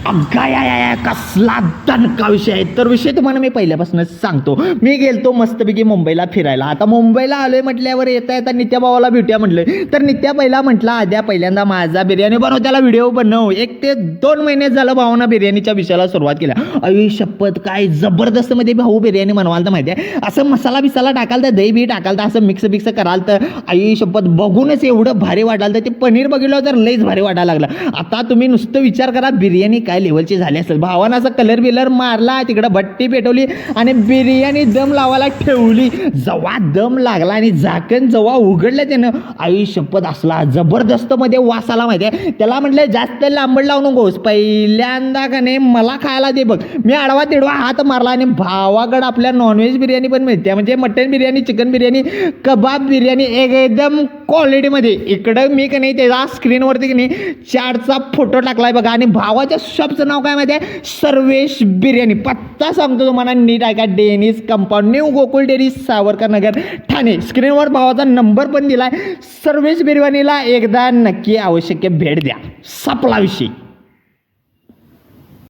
अग्गा कसला दणका विषय आहे. तर विषय तुम्हाला मी पहिल्यापासूनच सांगतो. मी गेलतो मस्तपैकी मुंबईला फिरायला. आता मुंबईला आलोय म्हटल्यावर येता येता नित्या भावाला भेटूया म्हटलं. तर नित्या पहिला म्हटला आद्या पहिल्यांदा माझा बिर्याणी बनव, त्याला व्हिडिओ बनव. 1 ते 2 महिने झालं भावानं बिर्याणीच्या विषयाला सुरुवात केल्या. आई शपथ काय जबरदस्त मध्ये भाऊ बिर्याणी बनवाल तर माहिती आहे. असं मसाला बिसाला टाकाल तर दही बी टाकाल तर असं मिक्स कराल तर आई शपथ बघूनच एवढं भारी वाटाल तर ते पनीर बघितलं तर लईच भारी वाटायला लागलं. आता तुम्ही नुसतं विचार करा बिर्याणी काय लेवलची झाली असेल. भावानं असं कलर बिलर मारला, तिकडं भट्टी पेटवली आणि बिर्याणी दम लावायला ठेवली. जेव्हा दम लागला आणि झाकण जेव्हा उघडलं त्यानं आई शपथ असला जबरदस्त मध्ये वास आला माहिती आहे. त्याला म्हटलं जास्त लांबड लावू नकोस, पहिल्यांदा का नाही मला खायला दे बघ. मी आडवा तिडवा हात मारला आणि भावाकडं आपल्या नॉनव्हेज बिर्याणी पण मिळते, म्हणजे मटन बिर्याणी, चिकन बिर्याणी, कबाब बिर्याणी एकदम क्वालिटीमध्ये. इकडं मी का नाही त्याचा स्क्रीनवरती की नाही चारचा फोटो टाकलाय बघा. आणि भावाच्या शॉपचं नाव काय माहिती आहे, सर्वेश बिर्याणी. पत्ता सांगतो तुम्हाला नीट आहे का, Dennis compound, new Gokul dairy, Savarkar Nagar, Thane. स्क्रीनवर भावाचा नंबर पण दिलाय. सर्वेश बिर्याणीला एकदा नक्की आवश्यक भेट द्या. संपला विषय.